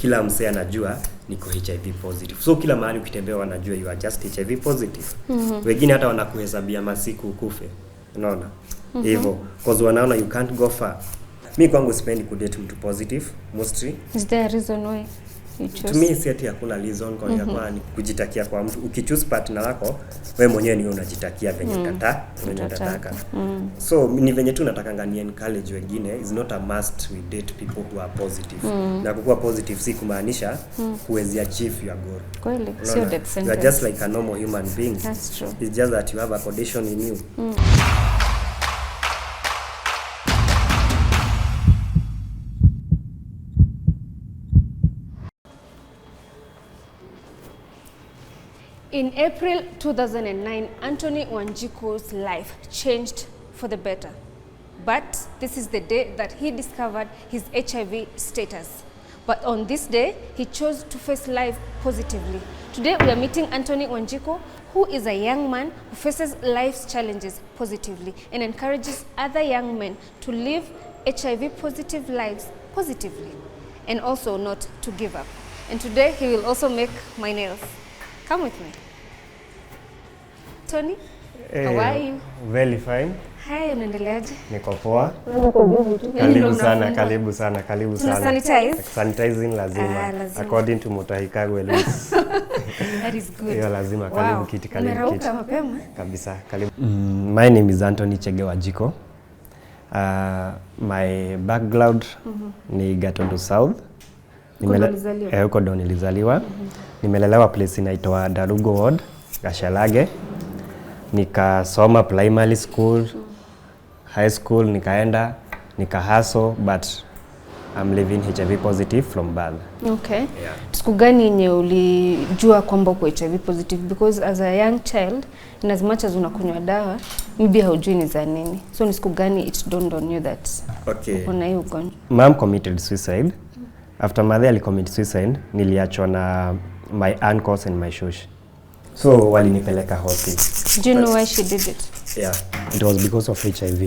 kila msee anajua niko HIV positive. So kila mahali ukitembea wanajua you are just HIV positive. Wengine hata wanakuhesabia masiku ukufe. Unaona? Hivyo cause wanaona you can't go far. Mimi kwangu sipendi kudate mtu positive mostly. Is there a reason why you chose? To me si ati hakuna reason kwa ni kujitakia kwa mtu. Ukichoose partner wako wewe mwenyewe ni unajitakia venye unataka. So ni venye tu natakanga ni encourage wengine, is not a must we date people who are positive. Na kukuwa positive si kumaanisha huwezi achieve your goal. Kweli, sio dead sentence. You are just like a normal human being. That's true. It's just that you have a condition in you. In April 2009, Anthony Wanjiku's life changed for the better. But this is the day that he discovered his HIV status. But on this day, he chose to face life positively. Today, we are meeting Anthony Wanjiku, who is a young man who faces life's challenges positively and encourages other young men to live HIV-positive lives positively and also not to give up. And today, he will also make my nails. Come with me. Tony, how are you? Very fine. Hi, unaendeleaje? Niko poa. Karibu sana. Sanitize? Sanitizing lazima. According to Mutahi Kagwe rules. That is good. Hiyo lazima, karibu kiti. Umerauka mapema? Kabisa, karibu. My name is Anthony Chege Wanjiku. My background ni Gatundu South. Huko ndo nilizaliwa. Nimelelewa place inaitwa Darugo Ward, Gashalage. Nikasoma primary school, high school, nika hustle, but I'm living HIV positive from birth. Okay. Yeah. Siku gani yenye ulijua kwamba uko HIV positive? Because as a young child, in as much as unakunywa dawa, maybe haujui ni za nini. So ni siku gani it dawned on you that uko na hiyo ugonjwa? Mom committed suicide. After mother alicommit suicide, niliachwa na my uncles and my shush. So walinipeleka hospital. Do you know why she did it? Yeah, it was because of HIV.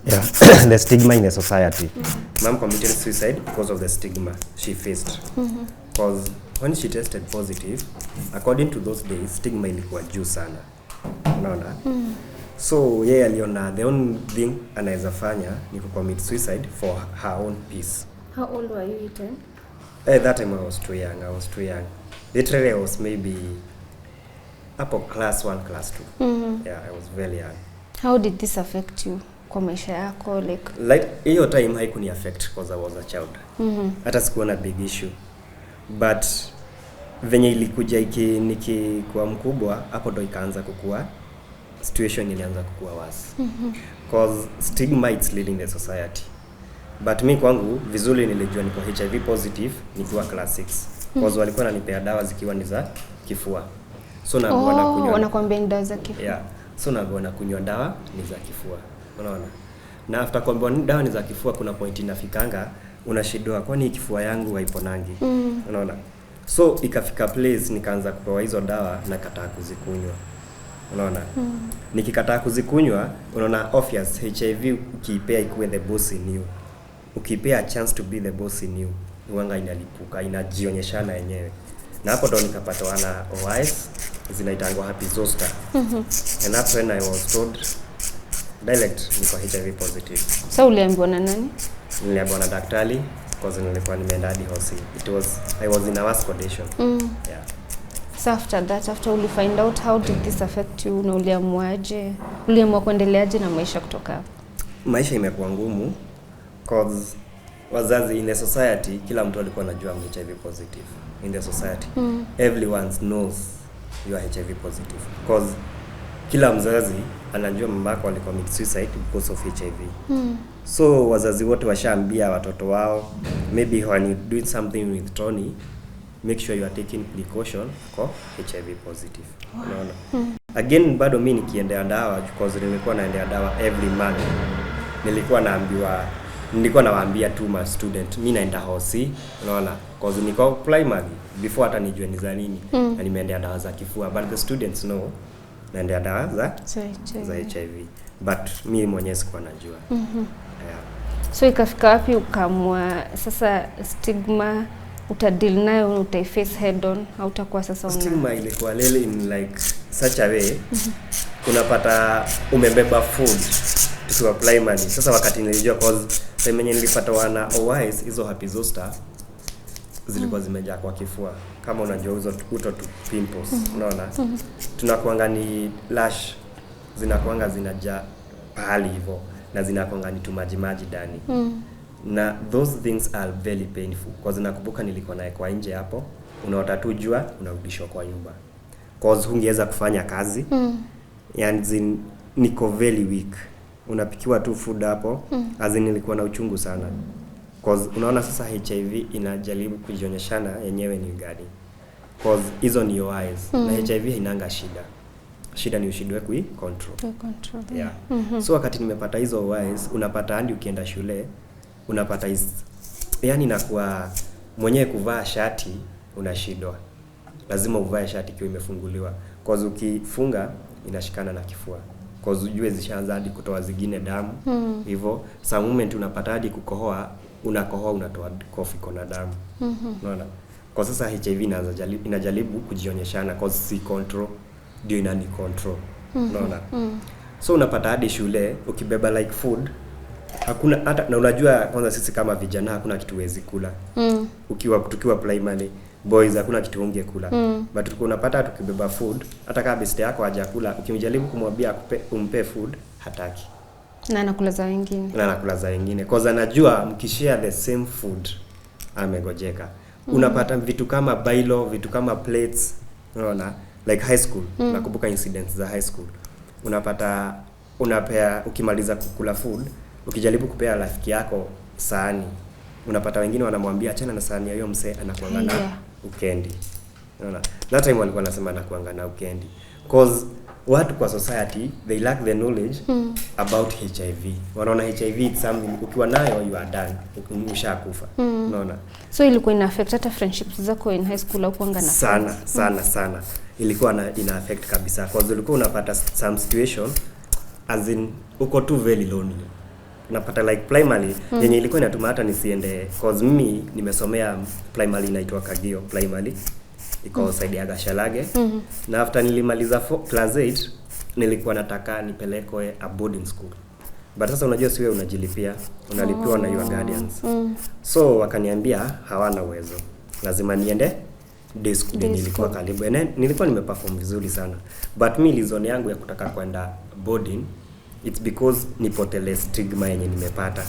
Yeah, the stigma in the society. Mom committed suicide because of the stigma she faced. Because when she tested positive, according to those days, stigma ilikuwa juu sana. Unaona? So yeye aliona the only thing anaweza fanya ni commit suicide for her own peace. How old were you then? At that time I was too young. Literally I was maybe up class 1, class 2. Yeah, I was very young. How did this affect you kwa maisha yako? Like hiyo time haikuni affect because I was a child. Hata sikuona big issue. But venye ilikuja nikikuwa mkubwa, hapo ndo ikaanza kukua, situation ilianza kukua worse. Because stigma it's leading the society. But mi kwangu vizuri nilijua niko HIV positive nikiwa class 6. Because walikuwa wananipea dawa zikiwa ni za kifua. So na kunywa. Wanakuambia ni dawa za kifua. Yeah. So na kunywa dawa ni za kifua. Unaona? Na after kuambiwa dawa ni za kifua kuna point inafikanga unashindwa kwani kifua yangu haiponangi. Unaona? So ikafika place nikaanza kupewa hizo dawa na kataa kuzikunywa. Unaona? Nikikataa kuzikunywa, unaona obvious HIV ukiipea ikuwe the boss in you. Ukipea a chance to be the boss in you, uwanga inalipuka, inajionyeshana yenyewe. Na hapo ndo nikapata wana OIS zinaitangwa happy zoster. And that's when I was told direct niko HIV positive. So uliambiwa na nani? Niliambiwa na daktari because nilikuwa nimeenda hadi hospital. I was in a worse condition. Yeah. So after you find out, how did this affect you? Na uliamua kuendeleaje na maisha kutoka hapo? Maisha imekuwa ngumu because wazazi in the society, kila mtu alikuwa anajua I'm HIV positive in the society. Everyone knows you are HIV positive because kila mzazi anajua mamako alicommit suicide because of HIV. So wazazi wote washaambia watoto wao, maybe when you doing something with Tony, make sure you are taking precaution for HIV positive. Unaona? Again bado mimi nikiendea dawa because nilikuwa naendea dawa every month. Nilikuwa nawaambia tu ma student mimi naenda hosi, unaona? Because niko primary before hata nijue ni za nini. Na nimeendea dawa za kifua, but the students know naendea dawa za HIV. But mimi mwenyewe sikuwa najua. So ikafika wapi ukamwa sasa stigma utadeal nayo, utaiface head on, hautakuwa sasa stigma ilikuwa lele in like such a way unapata umebeba food tukiwa primary. Sasa wakati nilijua cause time yenye nilipata wana OIs hizo Happy Zoster zilikuwa zimejaa kwa kifua, kama unajua hizo uto tu pimples, unaona tunakuanga ni lash zinakuanga zinajaa pahali hivyo na zinakuanga ni tumaji maji ndani na those things are very painful cause nakumbuka nilikuwa naye kwa nje hapo, unaota tu jua unarudishwa kwa nyumba cause hungeweza kufanya kazi yani niko very weak, unapikiwa tu food hapo as in nilikuwa na uchungu sana cause unaona sasa HIV inajaribu kujionyeshana yenyewe ni gani cause hizo ni OIs na HIV hainanga shida ni ushindwe control. Yeah. So wakati nimepata hizo OIs unapata hadi ukienda shule unapata yani inakuwa mwenyewe kuvaa shati unashindwa, lazima uvae shati ikiwa imefunguliwa cause ukifunga inashikana na kifua cause ujue zishaanza hadi kutoa zingine damu hivyo some moment unapata hadi kukohoa, unakohoa unatoa kofi kona damu unaona kwa sasa HIV inajaribu kujionyeshana cause si control ndio inani control unaona so unapata hadi shule ukibeba like food hakuna hata, na unajua kwanza sisi kama vijana hakuna kitu wezi kula tukiwa primary boys hakuna kitu ungekula but tulikuwa unapata tukibeba food hata kama best yako hajakula ukimjaribu kumwambia umpe food hataki na anakula za wengine cause anajua mkishare the same food amegojeka unapata vitu kama bailo, vitu kama plates, unaona like high school nakumbuka incidents za high school unapata unapea ukimaliza kukula food ukijaribu kupea rafiki yako sahani unapata wengine wanamwambia achana na sahani ya hiyo mse anakuanga na ukendi, unaona that time walikuwa wanasema anakuanga na ukendi cause watu kwa society they lack the knowledge about HIV. Wanaona HIV it's something ukiwa nayo you are done, umeshakufa unaona so ilikuwa ina affect hata friendships zako in high school au kuanga na sana ilikuwa ina affect kabisa cause ulikuwa unapata some situation as in uko too very lonely. Unapata like primary yenye ilikuwa inatuma hata nisiende cause mimi nimesomea primary inaitwa Kagio primary iko side ya Gashalage na after nilimaliza class 8 nilikuwa nataka nipelekwe a boarding school but sasa unajua siwe unajilipia, unalipiwa na your guardians so wakaniambia hawana uwezo, lazima niende day school. Nilikuwa karibu na nilikuwa nimeperform vizuri sana but mi reason yangu ya kutaka kwenda boarding it's because nipotele stigma yenye nimepata.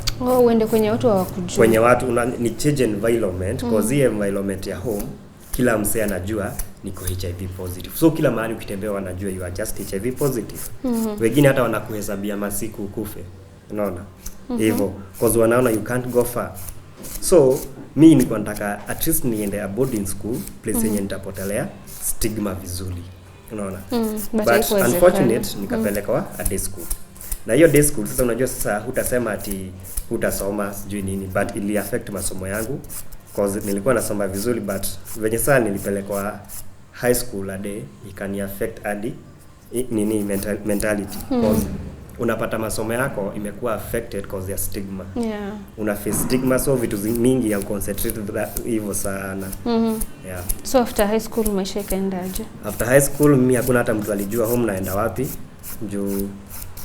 Uende kwenye watu hawakujua. Kwenye watu ni change environment cause hiyo environment ya home kila msee anajua niko HIV positive. So kila mahali ukitembea wanajua you are just HIV positive. Wengine hata wanakuhesabia masiku ukufe. Unaona? Hivyo cause wanaona you can't go far. So mimi nilikuwa nataka at least niende a boarding school place yenye nitapotelea stigma vizuri. Unaona? But unfortunate nikapelekwa a day school. Na hiyo day school sasa unajua sasa hutasema ati hutasoma sijui nini but ili affect masomo yangu cause nilikuwa nasoma vizuri but venye saa nilipelekwa high school a day ikani affect hadi nini mentality cause unapata masomo yako imekuwa affected cause ya stigma. Una face stigma so vitu mingi ya concentrate hivyo sana. Yeah. So after high school maisha ikaenda aje? After high school mimi hakuna hata mtu alijua home naenda wapi. Juu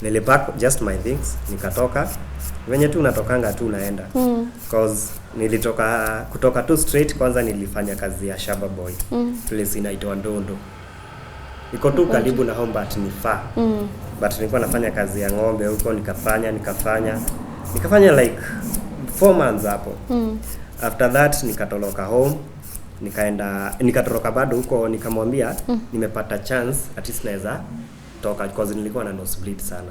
nilipack just my things nikatoka venye tu natokanga tu naenda cause kutoka tu straight kwanza nilifanya kazi ya Shaba Boy place inaitwa Ndondo iko tu karibu na home but ni far but nilikuwa nafanya kazi ya ng'ombe huko nikafanya like 4 months hapo after that nikatoroka home nikatoroka bado huko nikamwambia nimepata chance at least naweza toka cause nilikuwa na nosebleed sana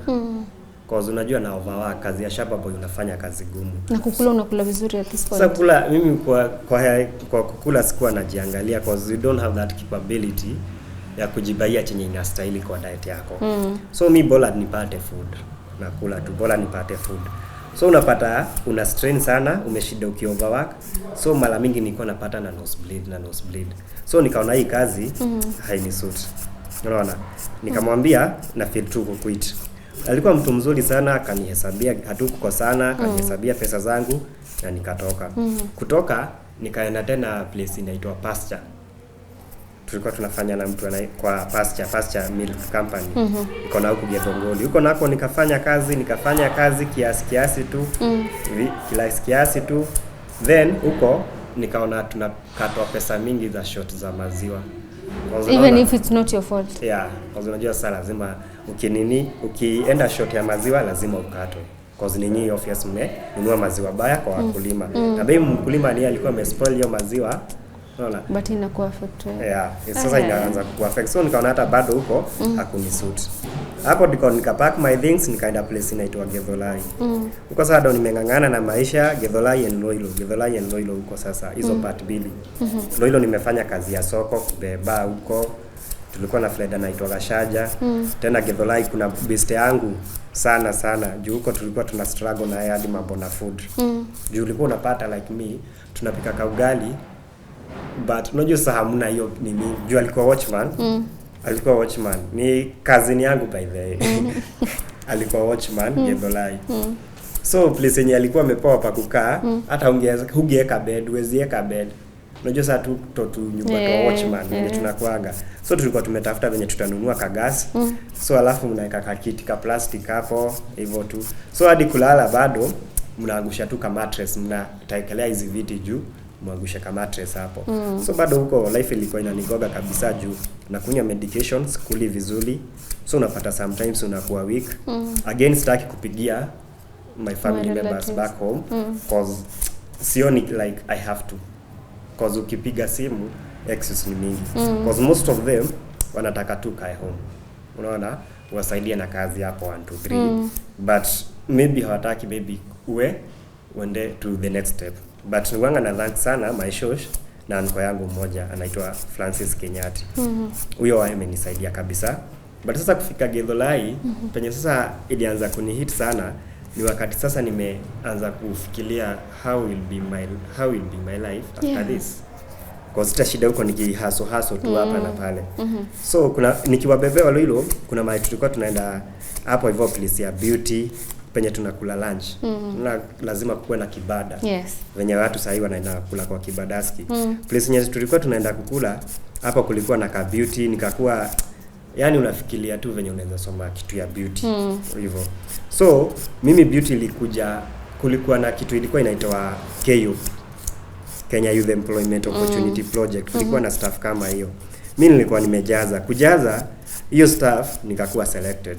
cause unajua na overwork kazi ya Shaba Boy unafanya kazi gumu na kukula unakula vizuri at this point. Sasa kula mimi kwa kukula sikuwa najiangalia cause you don't have that capability ya kujibaia chenye inastahili kwa diet yako so mi bora nipate food nakula tu bora nipate food so unapata una strain sana umeshinda ukioverwork so mara mingi nilikuwa napata na nosebleed so nikaona hii kazi hainisuit. Unaona? Nikamwambia na feel tu quit. Alikuwa mtu mzuri sana akanihesabia hatukukosana akanihesabia pesa zangu na nikatoka. Kutoka nikaenda tena place inaitwa Pasture. Tulikuwa tunafanya na mtu kwa Pasture Milk Company. Iko na huko Githongoli. Huko nako nikafanya kazi kiasi tu. Kiasi tu. Then huko nikaona tunakatwa pesa mingi za shot za maziwa. Even if it's not your fault. Yeah, unajua sasa lazima ukienda shot ya maziwa lazima ukatwe. Cause ninyi obvious mmenunua maziwa baya kwa wakulima. Na bei mkulima ni alikuwa amespoil hiyo maziwa. Unaona? But inakuwa affect. Yeah, sasa inaanza kuaffect. So nikaona hata bado huko hakunisuit. Hapo ndiko nikapack my things nikaenda place inaitwa Githolai. Huko sasa ndo nimengangana na maisha Githolai and Loilo huko sasa hizo part mbili. Loilo nimefanya kazi ya soko kubeba huko. Tulikuwa na Fleda naitwa Gashaja. Tena Githolai kuna best yangu sana juu huko tulikuwa tuna struggle na hadi mambo na food. Juu ulikuwa unapata like me tunapika kaugali but unajua sasa hamna hiyo nini juu alikuwa watchman ni cousin yangu by the way. Alikuwa watchman Githolai. So place yenye alikuwa amepoa pa kukaa hata ungeweka bed uwezieka bed. Unajua sasa tu nyumba kwa watchman yenye tunakuaga. So tulikuwa tumetafuta venye tutanunua kagasi. So alafu mnaweka kakiti ka plastic hapo hivyo tu. So hadi kulala bado mnaangusha tu ka mattress mnataekelea hizi viti juu mwangusha ka mattress hapo. So bado huko life ilikuwa inanigoga kabisa juu nakunywa medications kuli vizuri. So unapata sometimes unakuwa weak. Again sitaki kupigia my family members back home cause sioni like I have to. Cause ukipiga simu excuse ni mingi. Cause most of them wanataka tu kae home. Unaona? Wasaidie na kazi hapo 1 2 3. But maybe hawataki maybe uende to the next step. But niwanga na thank sana my shosh na nko yangu mmoja anaitwa Francis Kenyati. Huyo amenisaidia kabisa. But sasa kufika Githolai penye sasa ilianza kunihit sana ni wakati sasa nimeanza kufikiria how will be my life after this. Kwa sita shida huko nikihaso tu hapa na pale. So kuna nikiwabebea Loilo kuna mahali tulikuwa tunaenda hapo hivyo place ya beauty penye tunakula lunch. Na lazima kuwe na kibada. Yes. Venye watu sasa wanaenda kula kwa kibadaski. Place yenye tulikuwa tunaenda kukula hapo kulikuwa na ka beauty nikakuwa yani unafikiria tu venye unaweza soma kitu ya beauty hivyo. So mimi beauty kulikuwa na kitu ilikuwa inaitwa KU Kenya Youth Employment Opportunity Project. Kulikuwa na staff kama hiyo. Mimi nilikuwa kujaza hiyo staff nikakuwa selected.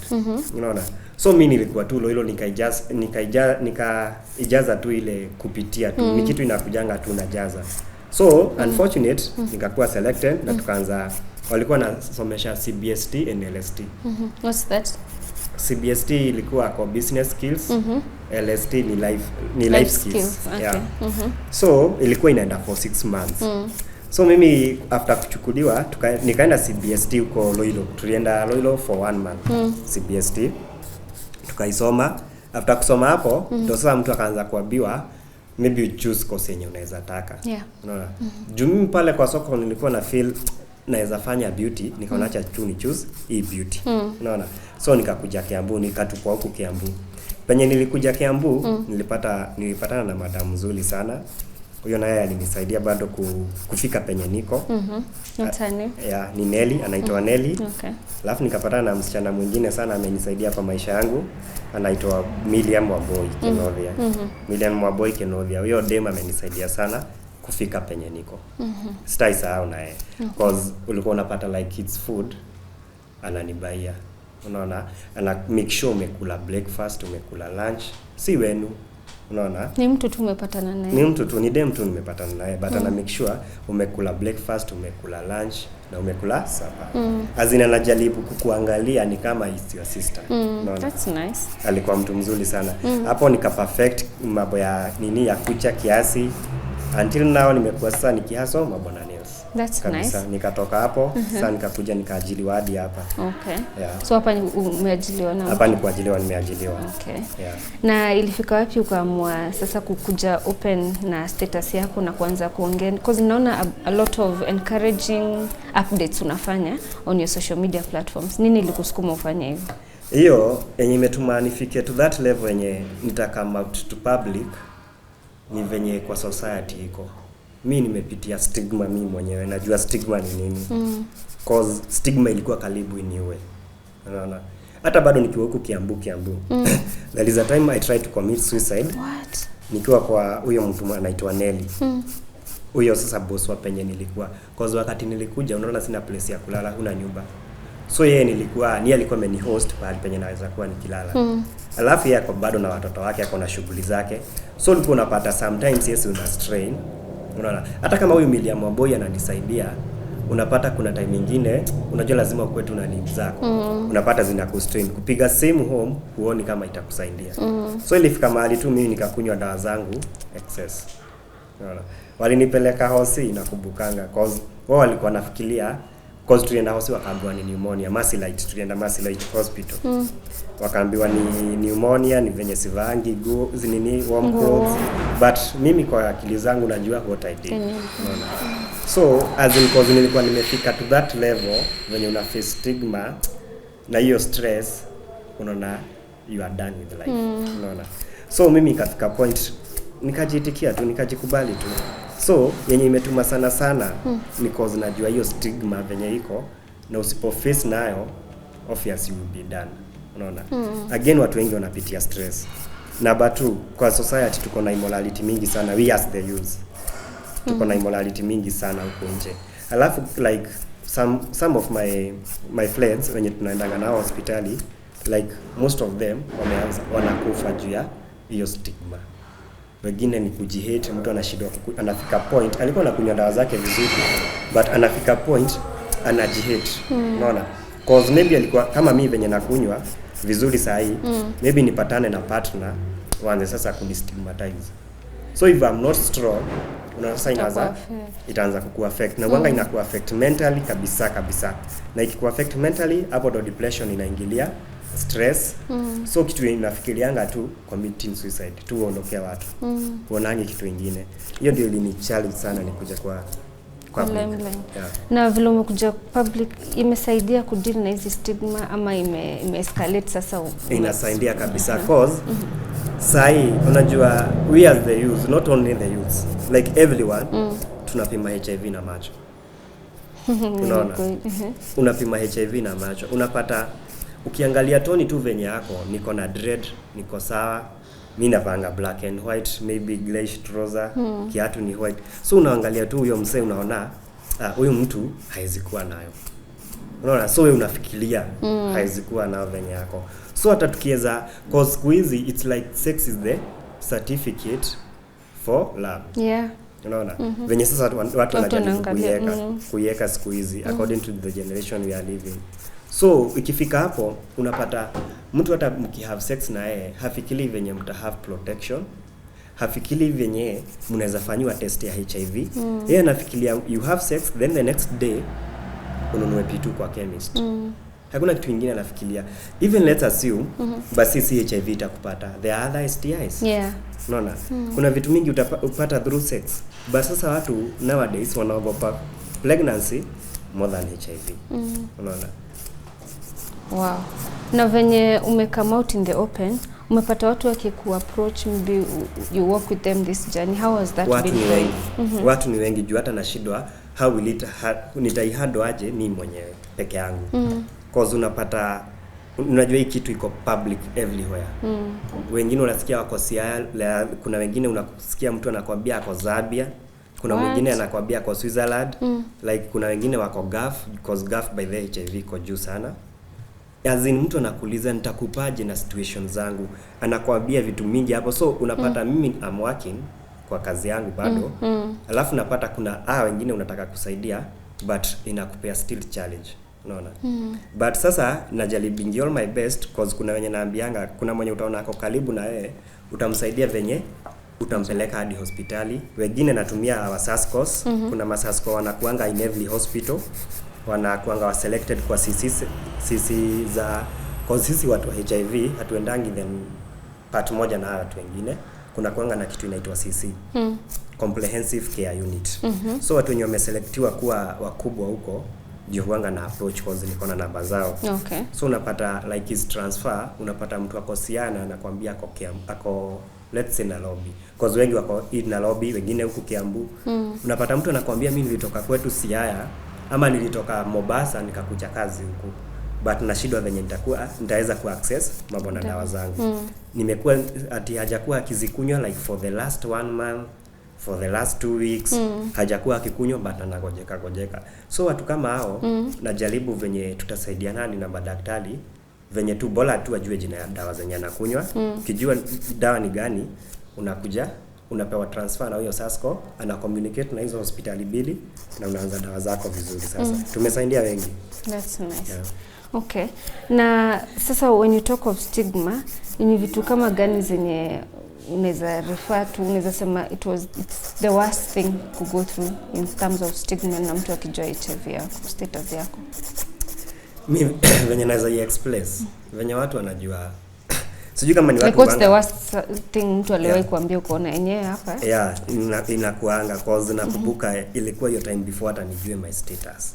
Unaona? So mimi nilikuwa tu Loilo nikaijaza tu ile kupitia tu. Ni kitu inakujanga tu najaza. So unfortunate nikakuwa selected na tukaanza walikuwa nasomesha CBST and LST. What's that? CBST ilikuwa kwa business skills. LST ni life skills. Okay. Yeah. So ilikuwa inaenda for 6 months. So mimi after kuchukuliwa nikaenda CBST huko Loilo. Tulienda Loilo for 1 month. CBST tukaisoma. After kusoma hapo ndio sasa mtu akaanza kuambiwa maybe you choose course yenye unaweza taka. Yeah. Unaona? Juu mimi pale kwa soko nilikuwa na feel naweza fanya beauty, nikaona acha tu ni choose hii beauty. Unaona? So nikakuja Kiambu, nikatupwa huko Kiambu. Penye nilikuja Kiambu, nilipatana na madam mzuri sana. Huyo naye alinisaidia bado kufika penye niko. Ni Nelly, anaitwa Nelly. Okay. Alafu nikapatana na msichana mwingine sana amenisaidia kwa maisha yangu. Anaitwa Miriam Wamboi Kenothia. Miriam Wamboi Kenothia. Huyo dem amenisaidia sana kufika penye niko. Sitaisahau naye. Cause ulikuwa unapata like it's food ananibaia. Unaona? Ana make sure umekula breakfast, umekula lunch. Si wenu. Unaona? Ni mtu tu umepatana naye. Ni mtu tu, ni dem tu nimepatana naye, but ana make sure umekula breakfast, umekula lunch na umekula supper. Azina anajaribu kukuangalia ni kama is your sister. Unaona? That's nice. Alikuwa mtu mzuri sana. Hapo nika perfect mambo ya ya kucha kiasi. Until now nimekuwa sasa nikihaso mambo na nails. That's kabisa. Nice. Nikatoka hapo, sasa nikakuja nikaajiliwa hadi hapa. Okay. Yeah. So hapa umeajiliwa na? Hapa ni kuajiliwa, nimeajiliwa. Okay. Yeah. Na ilifika wapi ukaamua sasa kukuja open na status yako na kuanza kuongea? Because naona a lot of encouraging updates unafanya on your social media platforms. Nini ilikusukuma ufanye hivyo? Hiyo yenye imetuma nifike to that level yenye nita come out to public ni venye kwa society iko. mi nimepitia stigma mi mwenyewe, najua stigma ni nini. Cause stigma ilikuwa karibu iniue. Unaona? Hata bado nikiwa huku Kiambu. There is a time I tried to commit suicide. What? Nikiwa kwa huyo mtu anaitwa Nelly. Huyo sasa boss wa penye nilikuwa. Cause wakati nilikuja unaona sina place ya kulala, huna nyumba. So yeye alikuwa amenihost pale penye naweza kuwa nikilala. Alafu yeye ako bado na watoto wake, ako na shughuli zake. So ulikuwa unapata sometimes yes una strain. Unaona? Hata kama huyu William Wamboi ananisaidia, unapata kuna time nyingine unajua lazima ukwe tu na needs zako. Unapata zina kustrain. Kupiga simu home huoni kama itakusaidia. So ilifika mahali tu mimi nikakunywa dawa zangu excess. Unaona? Walinipeleka hosi nakumbukanga cause wao walikuwa nafikiria cause tulienda hosi wakaambiwa ni pneumonia. Tulienda Mercy Light Hospital. Wakaambiwa ni pneumonia, ni venye sivaangi zinini warm clothes. But mimi kwa akili zangu najua what I did. Unaona? So as in cause nilikuwa nimefika to that level when una face stigma na hiyo stress, unaona you are done with life. Unaona? So mimi ikafika point nikajitikia tu, nikajikubali tu. So yenye imetuma sana ni cause najua hiyo stigma venye iko na usipo face nayo obvious you will be done. Unaona? Again watu wengi wanapitia stress. Number 2, kwa society tuko na immorality mingi sana, we as the youth. Tuko na immorality mingi sana huko nje. Alafu like some of my friends wenye tunaendanga nao hospitali, like most of them wanakufa juu ya hiyo stigma. Wengine ni kujihate, mtu anashindwa anafika point alikuwa anakunywa dawa zake vizuri but anafika point anajihate. Unaona? Cause maybe alikuwa kama mimi venye nakunywa vizuri saa hii, maybe nipatane na partner waanze sasa kunistigmatize. So if I'm not strong, sasa itaanza kukuaffect na wanga inakuaffect mentally kabisa. Na ikikuaffect mentally, hapo ndo depression inaingilia, stress. So kitu inafikirianga tu committing suicide, tu uondokea watu. Uonange kitu kingine. Hiyo ndio ilini challenge sana nikuja kwa public. Yeah. Na vile umekuja public imesaidia kudeal na hizi stigma ama ime escalate sasa? Inasaidia kabisa cause sai unajua we as the youth, not only the youth, like everyone tunapima HIV na macho. Unaona? Unapima HIV na macho. Unapata ukiangalia toni tu venye yako, niko na dread, niko sawa, mimi navanga black and white, maybe glaze trouser, kiatu ni white. So unaangalia tu huyo msee unaona huyu mtu haizi kuwa nayo. Unaona? So wewe unafikiria haizi kuwa nayo venye yako. So hata tukiweza cause squeeze it's like sex is the certificate for love. Yeah. Unaona? Venye sasa watu wanajaribu kuiweka squeeze according to the generation we are living. So ikifika hapo unapata mtu hata mkihave sex na yeye hafikiri venye mta have protection, hafikiri venye mnaweza fanywa test ya HIV. Yeye anafikiria you have sex then the next day ununue P2 kwa chemist. Hakuna kitu kingine anafikiria. Even let's assume basi si HIV itakupata, there are other STIs. Yeah. Unaona? Kuna vitu mingi upata through sex. But sasa watu nowadays wanaogopa pregnancy more than HIV. Unaona? Wow. Na venye come out in the open, umepata watu wakikuapproach, maybe you walk with them this journey. How was that been going? Watu ni wengi juu hata nashindwa how will it nitaihandle aje mimi mwenyewe peke yangu. Cause unapata unajua hii kitu iko public everywhere. Wengine unasikia wako Siaya, kuna wengine unasikia mtu anakuambia ako Zambia, kuna mwingine anakuambia ako Switzerland, like kuna wengine wako Gulf, because Gulf by the HIV iko juu sana. As in mtu anakuuliza nitakupaje na situation zangu, anakuambia vitu mingi hapo. So unapata mimi I'm working kwa kazi yangu bado, alafu napata kuna wengine unataka kusaidia but inakupea still challenge. Unaona? But sasa najaribu all my best cause kuna wenye naambianga, kuna mwenye utaona ako karibu na yeye utamsaidia venye utampeleka hadi hospitali. Wengine natumia our SASCOs. Kuna masasko wanakuanga in every hospital, wanakuanga wa selected kwa sisi za cause sisi watu wa HIV hatuendangi then part moja na watu wengine. Kuna kuanga na kitu inaitwa CC, Comprehensive Care Unit. So watu wenye wameselectiwa kuwa wakubwa huko ndio huanga na approach cause niko na namba zao. Okay. So unapata like his transfer, unapata mtu ako Siaya anakuambia ako let's say Nairobi, cause wengi wako in Nairobi, wengine huku Kiambu. Unapata mtu anakuambia mimi nilitoka kwetu Siaya ama nilitoka Mombasa nikakuja kazi huku, but na shida venye nitaweza ku access mambo na dawa zangu. Nimekuwa ati hajakuwa akizikunywa like for the last 1 month, for the last 2 weeks, hajakuwa akikunywa but anagojeka. So watu kama hao najaribu venye tutasaidiana na madaktari venye tu bora tu ajue jina ya dawa zenye anakunywa. Ukijua dawa ni gani, unakuja unapewa transfer na huyo Sasco, ana communicate na hizo hospitali bili na unaanza dawa zako vizuri sasa. Tumesaidia wengi. That's nice. Yeah. Okay. Na sasa when you talk of stigma, ni vitu kama gani zenye unaweza refer to, unaweza sema it's the worst thing to go through in terms of stigma na mtu akijua HIV yako, status yako? Mimi venye naweza express, venye watu wanajua sijui kama ni watu like what's the worst thing mtu aliwahi kuambia ukoona yenyewe hapa? Yeah, inakuanga cause nakumbuka ilikuwa hiyo time before hata nijue my status.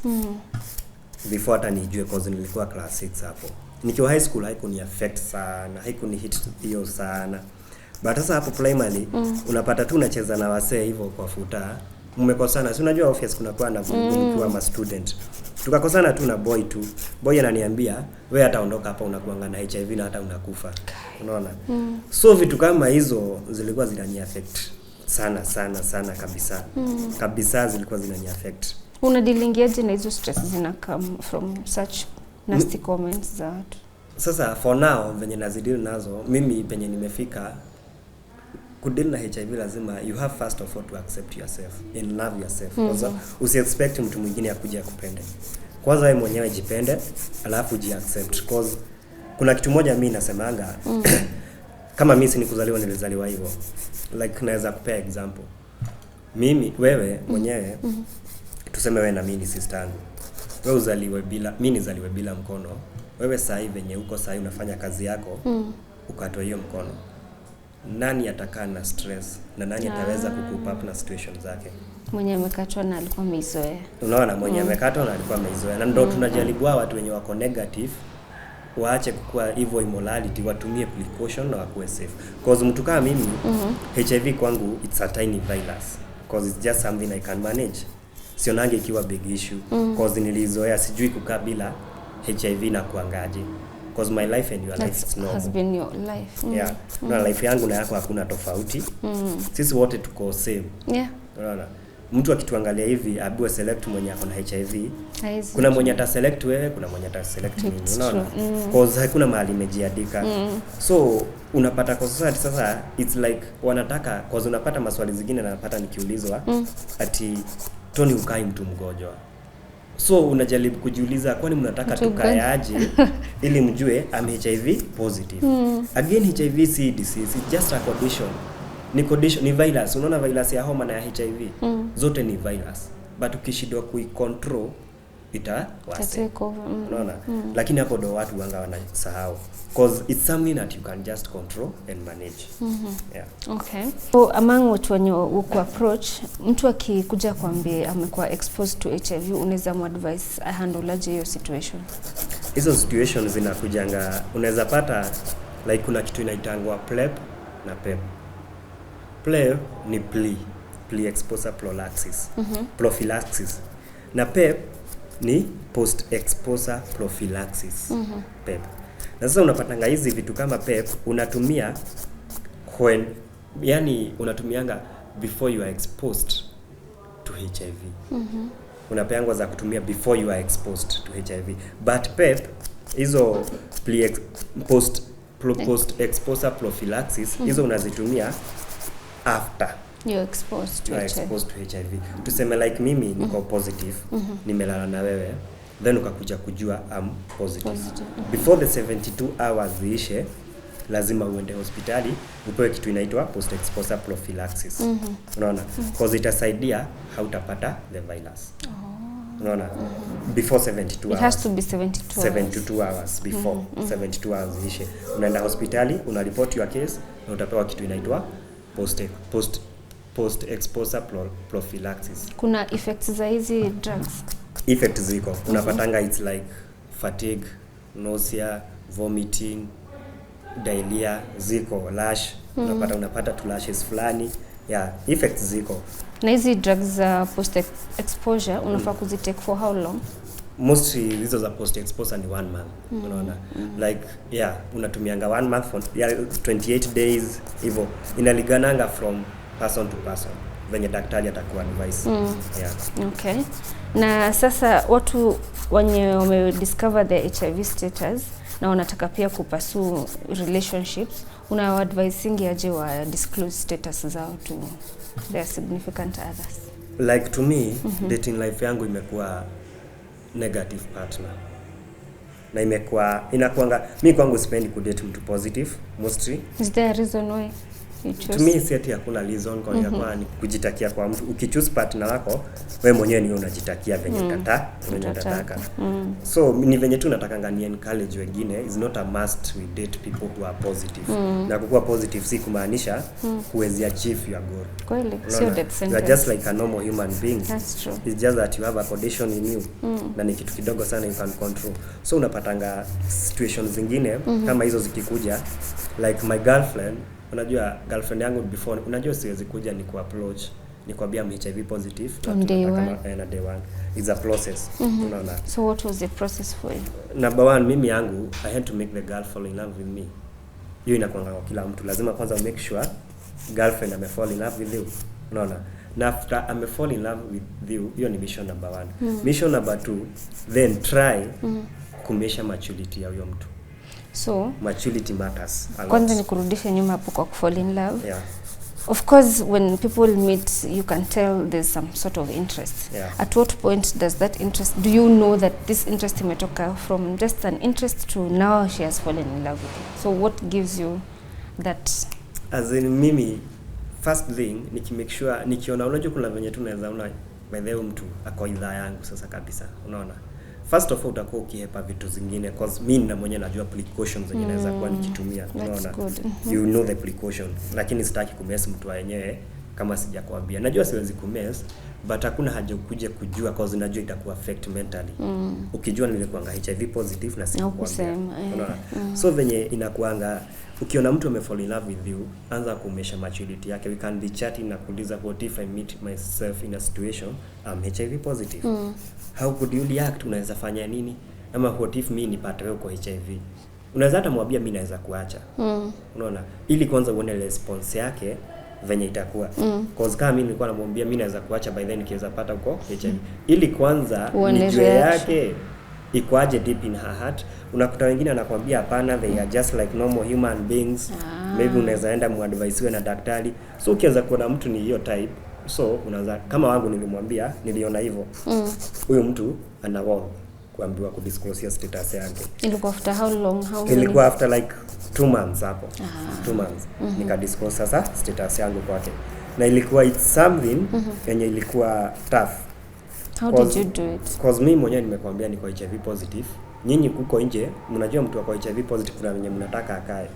Before hata nijue cause nilikuwa class 6 hapo. Nikiwa high school haikuni affect sana, haikuni hit hiyo sana. But sasa hapo primary unapata tu unacheza na wasee hivyo kwa futa. Mmekosana, si unajua office kuna kwa na nikiwa ma student. Tukakosana tu na boy tu. Boy ananiambia wewe hata ondoka hapa unakuanga na HIV na hata unakufa. Unaona? So vitu kama hizo zilikuwa zinani affect sana kabisa. Kabisa zilikuwa zinani affect. Unadealingiaje na hizo stress zina come from such nasty comments za watu? Sasa for now venye nazideal nazo, mimi penye nimefika kudeal na HIV lazima you have first of all to accept yourself and love yourself. Kwanza usiexpect mtu mwingine akuje akupende. Kwanza wewe mwenyewe jipende, alafu jiaccept. Cause kuna kitu moja mimi nasemanga kama mimi si nikuzaliwa nilizaliwa hivyo. Like naweza kupea example. Wewe mwenyewe tuseme wewe na mimi ni sister yangu. Wewe uzaliwe bila, mimi nizaliwe bila mkono. Wewe sasa hivi venye uko sasa unafanya kazi yako, ukatoa hiyo mkono. Nani atakaa na stress na nani ataweza kukupa up na situation zake? Mwenye amekatwa na alikuwa ameizoea. Unaona, mwenye amekatwa na alikuwa ameizoea. Na ndio tunajaribu watu wenye wako negative waache kukua hivyo immorality, watumie precaution na wakuwe safe. Cause mtu kama mimi HIV kwangu it's a tiny virus. Cause it's just something I can manage. Sionange ikiwa big issue. Cause nilizoea, sijui kukaa bila HIV na kuangaje. Cause my life and your life is normal. Has been your life. Yeah. Na life yangu na yako hakuna tofauti. Sisi wote tuko same. Yeah. Unaona? Mtu akituangalia hivi abue select mwenye ako na HIV. Kuna mwenye ata select wewe, kuna mwenye ata select mimi. Unaona? Cause hakuna mahali imejiandika. So unapata kwa sasa it's like wanataka, cause unapata maswali zingine na napata nikiulizwa ati Tony ukai mtu mgonjwa. So unajaribu kujiuliza kwani mnataka tukayaje ili mjue I'm HIV positive. Again, HIV si disease, it's just a condition. Ni condition, ni virus. Unaona virus ya homa na ya HIV zote ni virus. But ukishindwa kuicontrol itawase. Unaona? Lakini hapo ndo watu wanga wanasahau. Cause it's something that you can just control and manage. Yeah. Okay. So among watu wenye uko approach, mtu akikuja kwambie amekuwa exposed to HIV, unaweza advise handle aje hiyo situation? Hizo situations zinakujanga, unaweza pata like kuna kitu inaitangwa PrEP na PEP. PrEP ni pre exposure prophylaxis. Na PEP ni post exposure prophylaxis. PEP. Na sasa unapatanga hizi vitu kama PEP unatumia when, yani unatumianga before you are exposed to HIV. Unapeangwa za kutumia before you are exposed to HIV. But PEP hizo post exposure prophylaxis hizo unazitumia after you're exposed to HIV. Tuseme like mimi niko positive, nimelala na wewe, then ukakuja kujua I'm positive. Before the 72 hours ziishe, lazima uende hospitali upewe kitu inaitwa post exposure prophylaxis. Unaona? Cause itasaidia hautapata the virus. Unaona? Before 72 hours. It has to be 72 hours before 72 hours ziishe. Unaenda hospitali, unareport your case na utapewa kitu inaitwa post exposure prophylaxis. Kuna effects za hizi drugs? Effects ziko. Unapatanga it's like fatigue, nausea, vomiting, diarrhea, ziko, rash, unapata tu lashes fulani. Yeah, effects ziko. Na hizi drugs za post exposure unafaa kuzitake for how long? Mostly hizo za post exposure ni 1 month. Unaona? Like yeah, unatumianga 1 month for 28 days hivyo. Inaligananga from person to person venye daktari atakuwa advice. Yeah. Okay. Na sasa watu wenye wamediscover their HIV status na wanataka pia kupursue relationships, una advising aje wa disclose status zao to their significant others? Like to me, dating life yangu imekuwa negative partner. Na inakuanga mimi kwangu sipendi kudate mtu positive mostly. Is there a reason why you chose? To me si hakuna reason kwa ni kujitakia kwa mtu. Ukichoose partner wako wewe mwenyewe ni unajitakia venye unataka. So ni venye tu natakanga ni encourage wengine. Is not a must we date people who are positive. Na kukuwa positive si kumaanisha huwezi achieve your goal. Kweli, sio death sentence. You are just like a normal human being. That's true. It's just that you have a condition in you. Na ni kitu kidogo sana you can control. So unapatanga situations zingine kama hizo zikikuja, like my girlfriend, unajua girlfriend yangu before, unajua siwezi kuja ni ku-approach nikwambia I'm HIV positive on day one. Na day one it's a process. Unaona? So what was the process for you? Number one, mimi yangu I had to make the girl fall in love with me. Hiyo inakuanga kwa kila mtu, lazima kwanza make sure girlfriend ame fall in love with you. Unaona? Na after ame fall in love with you, hiyo ni mission number 1. Mission number 2, then try kumesha maturity ya huyo mtu. So maturity matters a lot. Kwanza ni kurudisha nyuma hapo kwa fall in love. Yeah. Of course, when people meet, you can tell there's some sort of interest. Yeah. At what point does that interest, do you know that this interest imetoka from just an interest to now she has fallen in love with you? So what gives you that? As in mimi, first thing, make sure, nikiona unajua kuna venye tu naweza una bedheo mtu ako idhaa yangu sasa kabisa, unaona? First of all utakuwa ukihepa vitu zingine cause mimi na mwenyewe najua precautions zenye naweza kuwa nikitumia, unaona? You know the precaution, lakini sitaki kumess mtu wenyewe kama sijakwambia. Najua siwezi kumess but hakuna haja ukuje kujua cause najua itakuwa affect mentally. Ukijua nilikuanga HIV positive na sikukwambia. Unaona? So venye inakuanga ukiona mtu amefall in love with you, anza kumesha maturity yake. We can be chatting na kuuliza what if I meet myself in a situation I'm HIV positive. How could you react? Unaweza fanya nini? Ama what if mimi nipate wewe kwa HIV? Unaweza hata mwambia mimi naweza kuacha. Unaona? Ili kwanza uone response yake venye itakuwa. Cause kama mimi nilikuwa namwambia mimi naweza kuacha by then nikiweza pata uko HIV. Ili kwanza nijue yake ikoaje deep in her heart. Unakuta wengine anakuambia hapana, they are just like normal human beings. Maybe unaweza enda muadvise na daktari. So ukianza kuona mtu ni hiyo type, so unaanza kama wangu nilimwambia, niliona hivyo. Huyo mtu ana wall kuambiwa kudisclose status yake. Ilikuwa after how long? Ilikuwa after like 2 months hapo. 2 months. Nikadisclose sasa status yangu kwake. Na ilikuwa it's something yenye ilikuwa tough. How did you do it? Cause mimi mwenyewe nimekuambia niko HIV positive. Nyinyi kuko nje mnajua mtu wako HIV positive kuna wenye mnataka akae.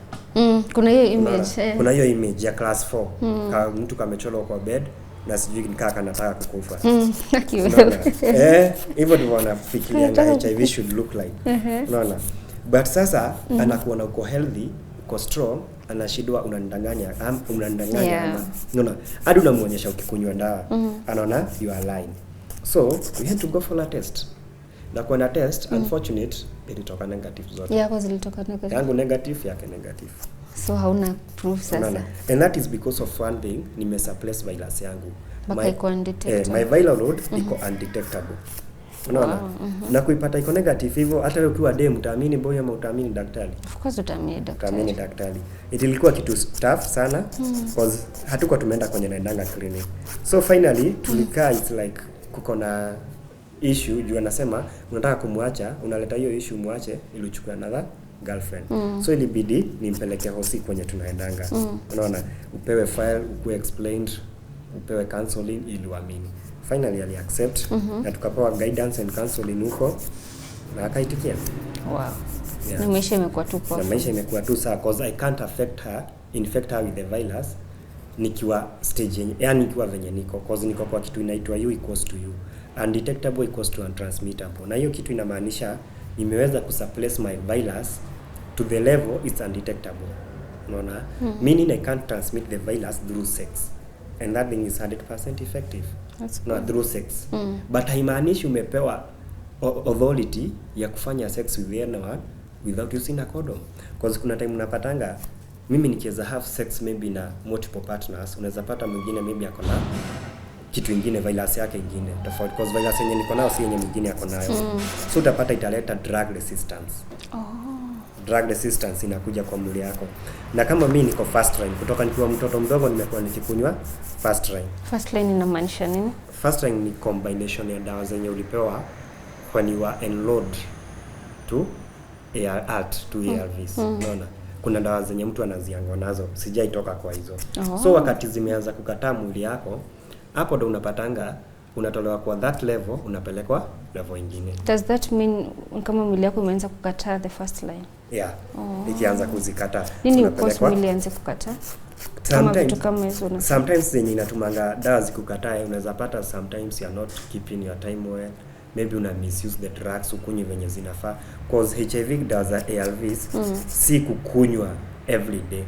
Kuna hiyo image. Kuna hiyo image ya class 4. Kama mtu kamechorwa kwa bed na sijui nikaa kanataka kukufa. Hivyo ndivyo wanafikiria HIV should look like. Unaona? But sasa anakuona uko healthy, uko strong, anashindwa unanidanganya ama unaona? Hadi unamuonyesha ukikunywa dawa. Anaona you are lying. So we had to go for a test. Na kwa na test unfortunate ilitoka negative zote. Yeah, zilitoka negative. Yangu negative, yake negative. So hauna proof sasa. And that is because of one thing, nimesuppress virus yangu. My viral load iko undetectable. Unaona? Na kuipata iko negative hivyo hata ukiwa dem utaamini boy ama utaamini daktari? Of course utaamini daktari. Utaamini daktari. Ilikuwa kitu tough sana because hatukuwa tumeenda kwenye naendanga clinic. So finally tulikaa it's like kuko na issue juu anasema unataka kumwacha, unaleta hiyo issue muache ili uchukue another girlfriend. So ilibidi nimpeleke hosi kwenye tunaendanga. Unaona? Upewe file, ukuwe explained, upewe counseling ili uamini. Finally ali accept na tukapewa guidance and counseling huko na akaitikia. Wow. Yeah. Na maisha imekuwa tu poa. Na maisha imekuwa tu sawa cause I can't infect her with the virus nikiwa stage yani nikiwa venye niko cause niko kwa kitu inaitwa U equals to U. Undetectable equals to untransmittable. Na hiyo kitu inamaanisha nimeweza kusuppress my virus to the level it's undetectable. unaona, meaning I can't transmit the virus through sex, and that thing is 100% effective. That's No, through sex. But haimaanishi umepewa authority ya kufanya sex with anyone without using a condom, because kuna time unapatanga mimi nikiweza have sex maybe na multiple partners, unaweza pata mwingine maybe ako na kitu ingine, virus yake ingine tofauti, because virus yenye niko nayo si yenye mwingine ako nayo. So utapata italeta drug resistance. Drug resistance inakuja kwa mwili yako. Na kama mimi niko first line, kutoka nikiwa mtoto mdogo nimekuwa nikikunywa first line. First line inamaanisha nini? First line ni combination ya dawa zenye ulipewa when you are enrolled to ARVs. Unaona? Kuna dawa zenye mtu anaziangwa nazo, sijaitoka kwa hizo. So wakati zimeanza kukataa mwili yako, hapo ndo unapatanga unatolewa kwa that level, unapelekwa level ingine. Does that mean kama mwili yako imeanza kukataa the first line? Yeah. Ikianza kuzikataa. Nini cause mwili ianze kukataa? Kama vitu kama hizo na sometimes zenye inatumanga dawa zikukataa, unaweza pata sometimes you are not keeping your time well. Maybe una misuse the drugs, ukunywe venye zinafaa, cause HIV dawa za ARVs si kukunywa every day,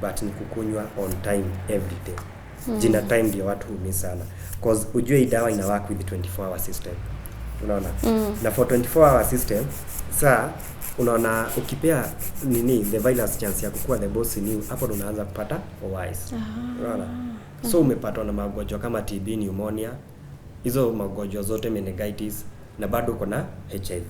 but ni kukunywa on time every day. Jina time ndio watu humiss sana, cause ujue hii dawa ina work with the 24 hour system, unaona. Na for 24 hour system saa unaona ukipea nini the virus chance ya kukua the boss in you, hapo ndo unaanza kupata OIs. Unaona. So umepatwa na magonjwa kama TB, pneumonia, hizo magonjwa zote, meningitis, na bado uko na HIV.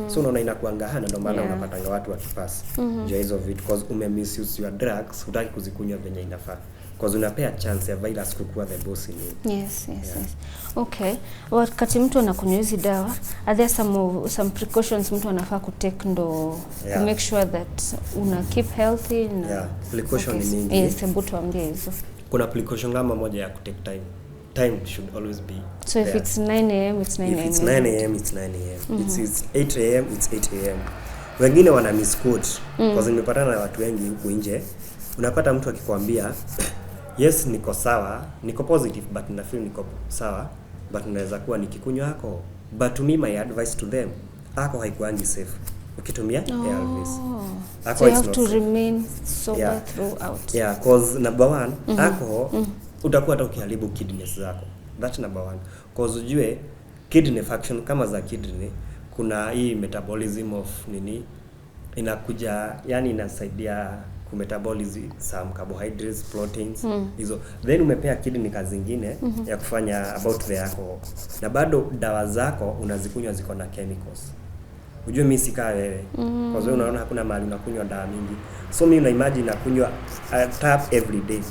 So unaona inakuanga hana, ndio maana unapatanga watu wakipass juu hizo vitu, because misuse your drugs, hutaki kuzikunywa venye inafaa, because unapea chance ya virus kukua the boss in you. Yes. Okay. Wakati mtu anakunywa hizi dawa, are there some precautions mtu anafaa kutake ndo to make sure that una keep healthy na precaution ni nyingi. Yes, hebu tuambie hizo. Kuna precaution kama moja ya kutake time. Time should always be so there. If it's 9 a.m. it's 9 a.m. If it's 9 a.m. it's 9 a.m. It's 8 a.m. it's 8 a.m. Wengine wana misquote because nimepatana na watu wengi huku nje, unapata mtu akikwambia yes niko sawa, niko positive but na feel niko sawa, but naweza kuwa nikikunywa alcohol. But to me my advice to them, alcohol haikuangi safe ukitumia ARVs. So you have to remain sober throughout. Yeah, cause number one, alcohol utakuwa hata ukiharibu kidneys zako. That's number one. Cause ujue kidney function kama za kidney, kuna hii metabolism of nini inakuja, yani inasaidia kumetabolize some carbohydrates, proteins hizo. Then umepea kidney kazi zingine ya kufanya about the alcohol. Na bado dawa zako unazikunywa ziko na chemicals. Ujue mimi sikaa wewe. Kwa sababu unaona hakuna mahali unakunywa dawa mingi. So mimi na imagine nakunywa a tap every day.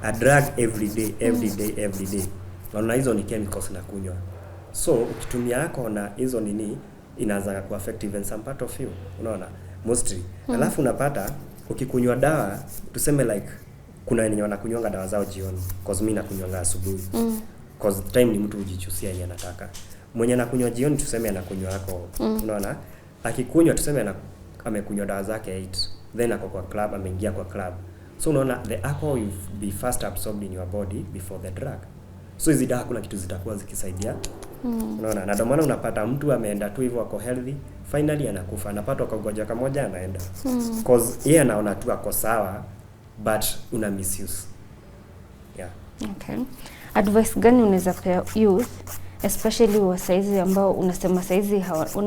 A drug every day. Na hizo ni chemicals nakunywa. So ukitumia yako na hizo nini inaanza ku affect even some part of you. Unaona? Mostly. Alafu unapata ukikunywa dawa, tuseme like kuna wenye wanakunywanga dawa zao jioni, cause mimi nakunywanga asubuhi. Cause time ni mtu ujichusia yenye anataka. Mwenye anakunywa jioni tuseme anakunywa yako. Unaona? Akikunywa tuseme amekunywa dawa zake 8, then ako kwa club, ameingia kwa club. So unaona the alcohol will be fast absorbed in your body before the drug. So hizi dawa kuna kitu zitakuwa zikisaidia. Unaona? Na ndio maana unapata mtu ameenda tu hivyo ako healthy, finally anakufa, anapata ugonjwa kamoja anaenda. Cause yeye anaona tu ako sawa but una misuse. Yeah. Okay. Advice gani unaweza pea youth, especially wa saizi ambao unasema saizi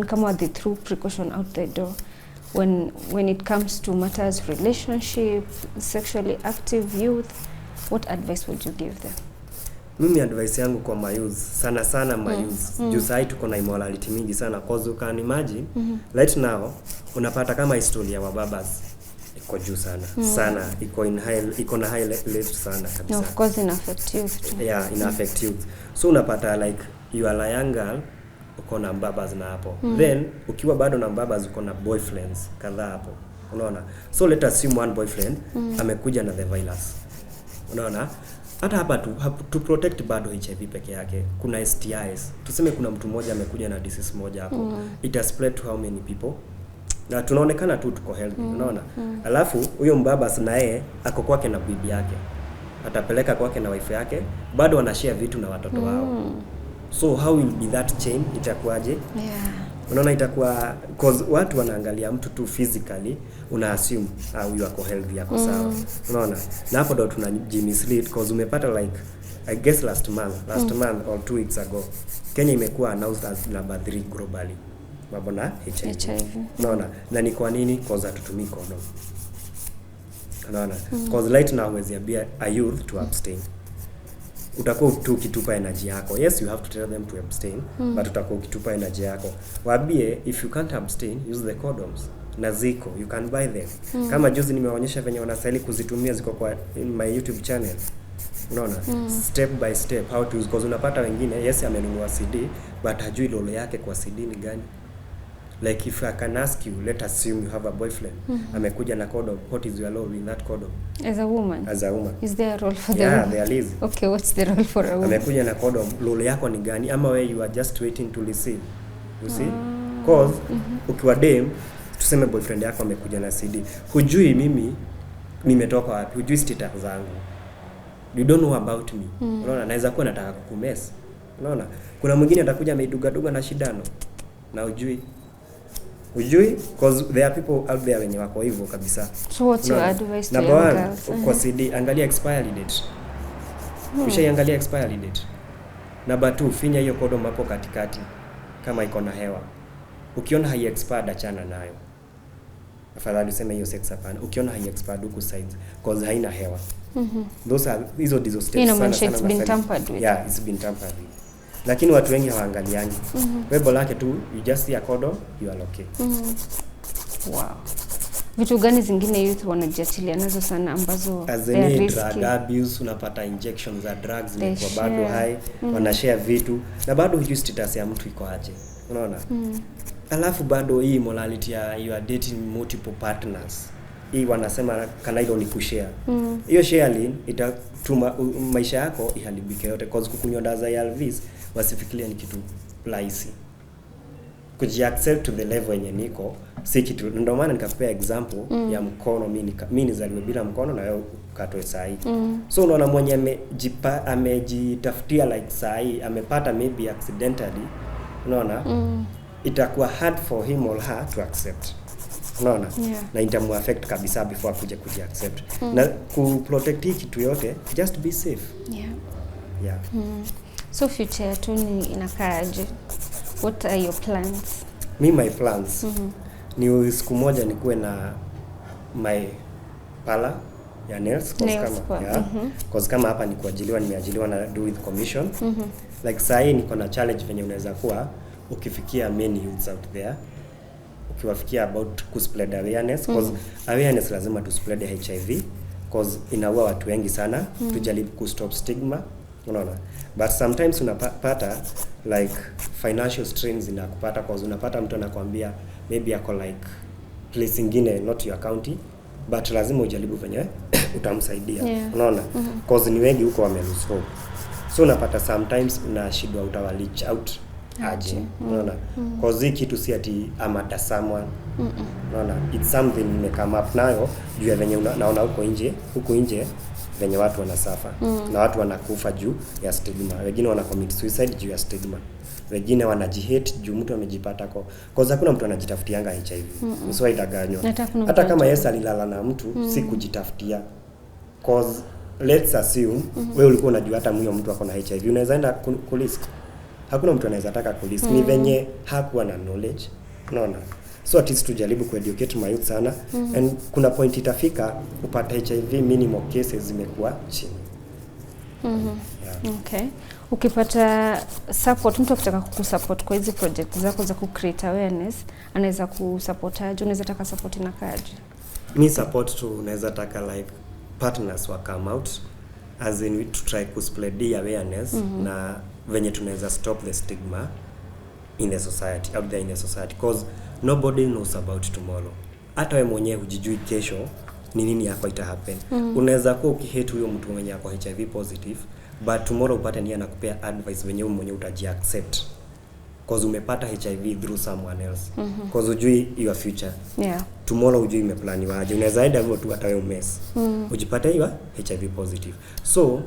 kama the true precaution out the door when it comes to matters relationship, sexually active youth, what advice would you give them? Mimi advice yangu kwa mayouth, sana mayouth. Juu sasa tuko na immorality mingi sana, cause you can imagine right now unapata kama historia wa babas iko juu sana. Sana iko na high level sana kabisa. Of course ina affect youth too. Yeah, ina affect youth. So unapata like you are a young girl uko na babas na hapo. Then ukiwa bado na babas uko na boyfriends kadhaa hapo. Unaona? So let us assume one boyfriend amekuja na the virus. Unaona? Hata hapa to protect bado HIV peke yake, kuna STIs. Tuseme kuna mtu mmoja amekuja na disease moja hapo. It has spread to how many people? Na tunaonekana tu tuko healthy, unaona? Alafu huyo mbaba naye ako kwake na bibi yake. Atapeleka kwake na wife yake, bado wanashare vitu na watoto wao. So how will be that chain itakuwaje? Unaona itakuwa cause watu wanaangalia mtu tu physically, una assume huyu ako healthy, yako sawa. Unaona? Na hapo ndo tunajimislead cause umepata like I guess last month or 2 weeks ago Kenya imekuwa announced as number 3 globally mambo na HIV. Unaona? Na ni kwa nini? Cause hatutumii condom. Unaona? Cause right now huwezi ambia a youth to abstain. Utakuwa tu ukitupa energy yako. Yes, you have to tell them to abstain, but utakuwa ukitupa energy yako. Waambie if you can't abstain, use the condoms. Na ziko, you can buy them. Kama juzi nimewaonyesha venye wanastahili kuzitumia, ziko kwa in my YouTube channel. Unaona? Step by step how to use, because unapata wengine yes amenunua CD but hajui lolo yake kwa CD ni gani. Like if I can ask you, let us assume you have a boyfriend. Amekuja na condom. What is your role in that condom? As a woman. As a woman. Is there a role for the woman? woman? Yeah, there is. Okay, what's the role for a woman? Amekuja na condom. Role yako ni gani? Ama wewe you are just waiting to receive. You see? Cause ukiwa dem, tuseme boyfriend yako amekuja na CD. Hujui mimi nimetoka wapi? Hujui status zangu. You don't know about me. Unaona? Naweza kuwa nataka kukumess. Unaona? Kuna mwingine atakuja ameiduga na shidano. Na hujui because there are people out there wenye wako hivyo kabisa. So what's your advice to young girls? Kwa CD angalia expiry date. Ushaiangalia expiry date. Number 2, finya hiyo condom hapo katikati kama iko na hewa. Ukiona hai expired achana nayo. Afadhali useme hiyo sex hapana. Ukiona hai expired huku sides cause haina hewa. Those are hizo steps sana. It's been tampered with. Yeah, it's been tampered with. Lakini watu wengi hawaangaliani. Webo lake tu you just see a condom, you are okay. Wow. Vitu gani zingine youth wanajiachilia nazo sana ambazo they are risky? Drug abuse, unapata injections za drugs ni kwa bado high, wanashare vitu na bado hujui status ya mtu iko aje. Unaona? Alafu bado hii morality ya you are dating multiple partners. Hii wanasema kanaido ni kushare. Hiyo sharing itatuma maisha yako iharibike yote cause kukunywa dawa za ARVs wasifikiria ni kitu rahisi. Kujiaccept to the level yenye niko si kitu. Ndio maana nikapea example ya mkono. Mimi nizaliwe bila mkono na wewe ukatoe sahi. So unaona mwenye amejitafutia like sahi amepata maybe accidentally. Unaona? Itakuwa hard for him or her to accept. Unaona? Na itamu affect kabisa before akuje kujiaccept. Na ku-protect hii kitu yote, just be safe. Yeah. So future yetu ni inakaaje? What are your plans? My plans ni siku moja nikuwe na my pala ya nails cause kama hapa ni kuajiliwa, nimeajiliwa na do with commission. Like saa hii niko na challenge venye unaweza kuwa ukifikia many youths out there, ukiwafikia about kuspread awareness cause awareness lazima tu spread HIV cause inaua watu wengi sana. Tujaribu ku stop stigma. Unaona? But sometimes unapata like financial strains inakupata cause unapata mtu anakuambia maybe ako like place ingine not your county but lazima ujaribu venye utamsaidia. Unaona? Cause ni wengi huko wame lose hope. So unapata sometimes unashindwa utawareach out aje. Unaona? Cause hii kitu si ati amata someone. Unaona? It's something nime come up nayo juu ya venye naona huko nje venye watu wanasafa na watu wanakufa juu ya stigma. Wengine wana commit suicide juu ya stigma. Wengine wanajihate juu mtu amejipata cause hakuna mtu anajitafutianga HIV. Sio idaganywa. Hata kama Yesu alilala na mtu si kujitafutia. Cause let's assume wewe ulikuwa unajua hata mtu ako na HIV. Unaweza enda kulisk. Hakuna mtu anaweza taka kulisk. Ni venye hakuwa na knowledge. Unaona? So at least tujaribu ku-educate my youth sana. And kuna point itafika upata HIV minimal cases zimekuwa chini. Okay. Ukipata support, mtu akitaka kukusupport kwa hizi project zako za ku-create awareness, anaweza kusupport aje? Unaweza taka support inakaaje? Mi support tu unaweza taka like partners wa come out as in to try to spread the awareness na venye tunaweza stop the stigma in the society, out there in the society cause nobody knows about tomorrow. Hata wewe mwenyewe hujijui kesho ni nini yako ita happen. Unaweza kuwa ukihate huyo mtu mwenye ako HIV positive but tomorrow upate ni anakupea advice venye wewe mwenyewe utajiaccept cause umepata HIV through someone else. Cause hujui your future. Tomorrow hujui imeplaniwa aje. Unaweza enda hivyo tu hata wewe mess. Ujipate hiyo HIV positive. So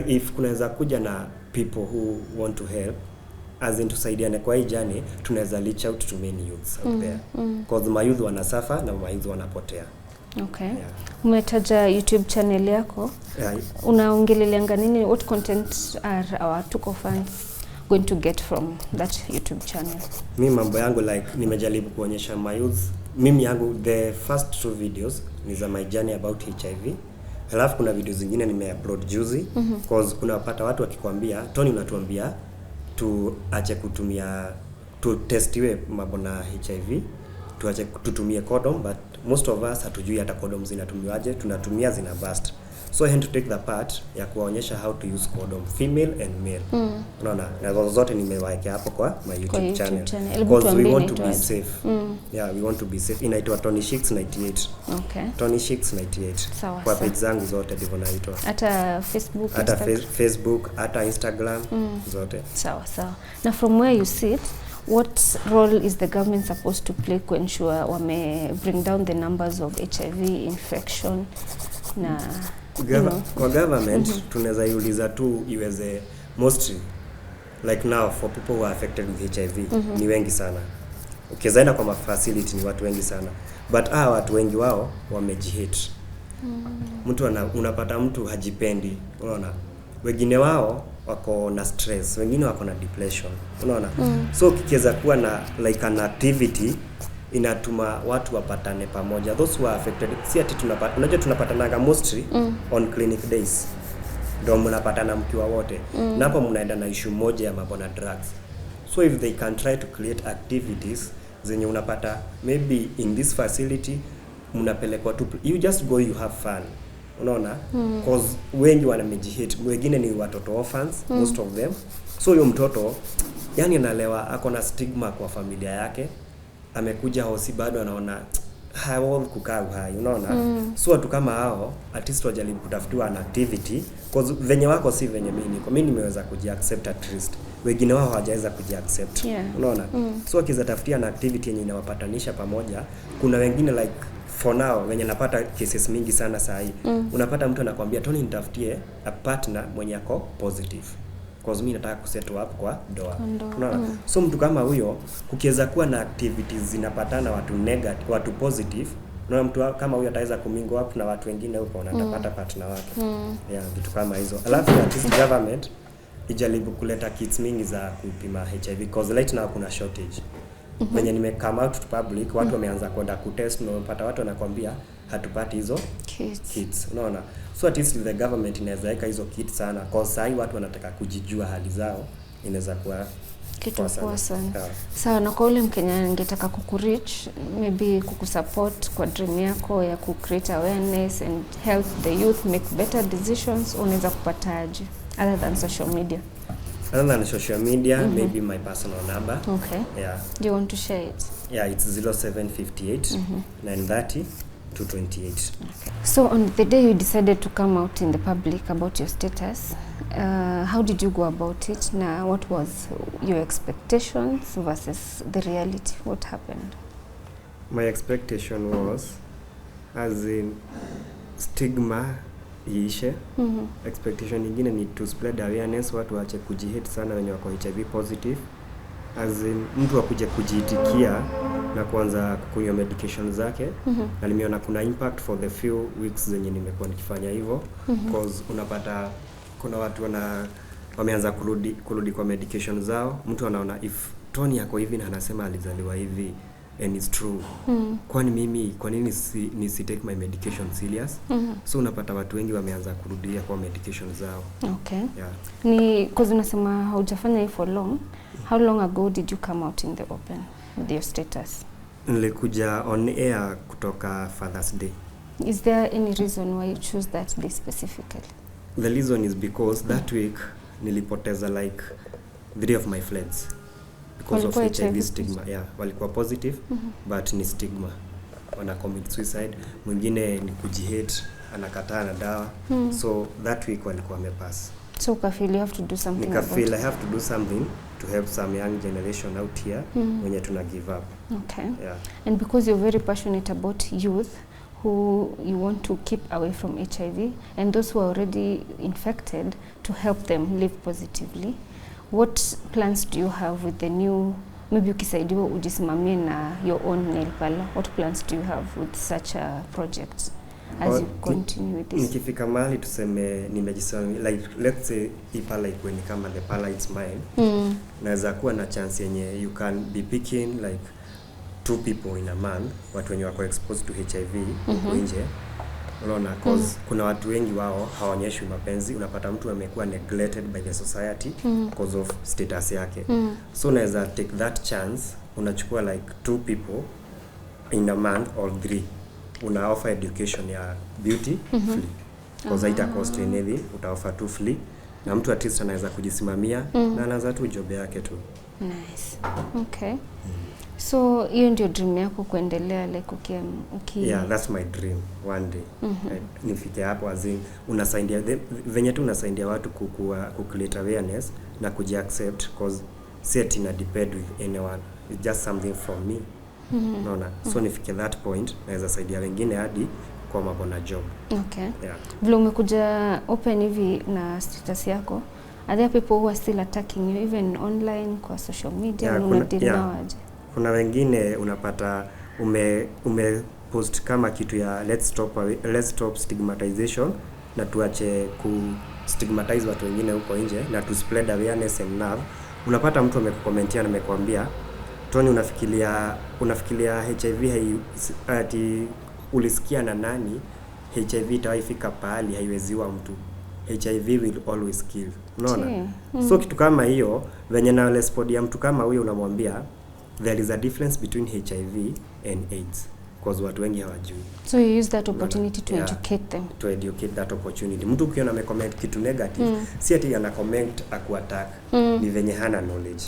if kunaweza kuja na people who want to help as in tusaidiane kwa hii journey, tunaweza reach out to many youths out there. Because my youth wanasuffer na my youth wanapotea. Okay. Yeah. Umetaja YouTube channel yako. Yeah. Unaongeleleanga nini? What content are our Tuko fans going to get from that YouTube channel? Mimi mambo yangu like nimejaribu kuonyesha my youth. Mimi yangu the first 2 videos ni za my journey about HIV. Halafu kuna video zingine nimeupload juzi because unapata watu wakikwambia Tony unatuambia tuache kutumia testiwe mambo na HIV, tuache tutumie condom, but most of us hatujui hata condom zinatumiwaje, tunatumia zina burst. So I had to take the part ya kuonyesha how to use condom female and male. Unaona, na zote nimewawekea hapo kwa my YouTube channel. Because we want to be safe. Yeah, we want to be safe. Inaitwa Tony Shicks 98. Okay. Tony Shicks 98. Kwa page zangu zote ndivyo naitwa. Hata Facebook, hata Facebook, hata Instagram, zote. Sawa. Na from where you sit, what role is the government supposed to play to ensure wame bring down the numbers of HIV infection na kwa government tunaweza iuliza tu iweze mostly like now for people who are affected with HIV ni wengi sana. Ukizaenda kwa facility ni watu wengi sana, but watu wengi wao wamejihate. Mtu unapata mtu hajipendi, unaona. Wengine wao wako na stress, wengine wako na depression, unaona. So kikiweza kuwa na like an activity inatuma watu wapatane pamoja, those who are affected. Si ati unajua tunapatanaga mostly on clinic days, ndio mnapatana mkiwa wote na hapo mnaenda na issue moja ya mambo na drugs. So if they can try to create activities zenye unapata maybe in this facility mnapelekwa tu, you just go, you have fun, unaona. Cause wengi wanamejihate, wengine ni watoto orphans, most of them. So huyo mtoto yani analewa, ako na stigma kwa familia yake, amekuja hosi bado anaona hawezi kukaa uhai, unaona. So watu kama hao at least wajaribu kutafutiwa an activity, cause venye wako si venye mimi nimeweza kujiaccept, at least wengine wao hawajaweza kujiaccept, unaona. So akiza tafutia na activity yenye inawapatanisha pamoja. Kuna wengine like for now wenye napata cases mingi sana saa hii, unapata mtu anakuambia Tony nitafutie a partner mwenye ako positive, cause mimi nataka kusettle up kwa ndoa, unaona. So mtu kama huyo kukiweza kuwa na activities zinapatana watu negative, watu positive, na mtu kama huyo ataweza kumingo up na watu wengine huko na atapata partner wake. Yeah, vitu kama hizo. Alafu at least government ijaribu kuleta kits mingi za kupima HIV, because right now kuna shortage. When nime come out to public, watu wameanza kwenda kutest, na unapata watu wanakuambia hatupati hizo kits, unaona. So at least the government inaweza weka hizo kits sana, cause sai watu wanataka kujijua hali zao, inaweza kuwa kitu poa sana. Sawa, na kwa ule Mkenya angetaka kukureach, maybe kukusupport kwa dream yako ya ku create awareness and help the youth make better decisions, unaweza kupataje other than social media? Other than social media, maybe my personal number. Okay. Yeah. Do you want to share it? Yeah, it's 0758 930 228. Okay. So on the day you decided to come out in the public about your status, how did you go about it? Now, what was your expectations versus the reality? What happened? My expectation was, as in stigma iishe. Expectation nyingine ni to spread awareness, watu waache kujihate sana wenye wako HIV positive. As in mtu akuje kujiitikia na kuanza kunywa medication zake. Na nimeona kuna impact for the few weeks zenye nimekuwa nikifanya hivyo, cause unapata kuna watu wameanza kurudi kwa medication zao. Mtu anaona if Tony yako hivi na anasema alizaliwa hivi and it's true, kwani mimi kwa nini nisi take my medication serious? So unapata watu wengi wameanza kurudia kwa medication zao. Okay. Yeah. Ni cause unasema haujafanya hii for long. How long ago did you come out in the open with your status? Nilikuja on air kutoka Father's Day. Is there any reason why you choose that day specifically? The reason is because that week nilipoteza like 3 of my friends because of HIV stigma. Yeah, walikuwa positive but ni stigma. Wana commit suicide. Mwingine ni kujihate, anakataa na dawa. So that week walikuwa wamepass. So ukafeel you have to do something about it. Nikafeel I have to do something to help some young generation out here wenye tuna give up. Okay. Yeah. And because you're very passionate about youth who you want to keep away from HIV and those who are already infected to help them live positively, what plans do you have with the new, maybe ukisaidiwa ujisimamie na your own nail parlor, what plans do you have with such a project as you continue with this? Nikifika mahali tuseme nimejisimamia, like let's say ipala ikuwe ni kama the parlor it's mine, naweza kuwa na chance yenye you can be picking like 2 people in a month, watu wenye wako exposed to HIV huko nje. Unaona, cause kuna watu wengi wao hawaonyeshwi mapenzi, unapata mtu amekuwa neglected by the society because of status yake. So unaweza take that chance, unachukua like 2 people in a month or 3, una offer education ya beauty free, cause haita cost anything, uta offer 2 free, na mtu at least anaweza kujisimamia na anaanza tu job yake tu. Nice. Okay. So hiyo ndio dream yako kuendelea like Yeah, that's my dream one day. Nifike hapo azin unasaidia venye tu unasaidia watu kucreate awareness na kujiaccept, cause set ina depend with anyone, it's just something from me. Unaona, so nifike that point naweza saidia wengine hadi kwa mambo na job. Okay. Yeah. Vile umekuja open hivi na status yako, are there people who are still attacking you even online kwa social media? Kuna wengine unapata ume post kama kitu ya let's stop stigmatization, na tuache ku stigmatize watu wengine huko nje na to spread awareness and love. Unapata mtu amekukomentia na amekwambia Tony, unafikiria HIV ati ulisikia na nani HIV itawaifika pahali haiweziwa mtu, HIV will always kill. Unaona? So kitu kama hiyo venye na respond ya mtu kama huyo unamwambia there is a difference between HIV and AIDS, because watu wengi hawajui. So you use that opportunity to educate them. To educate that opportunity. Mtu ukiona amecomment kitu negative, si ati ana comment akuattack, ni venye hana knowledge.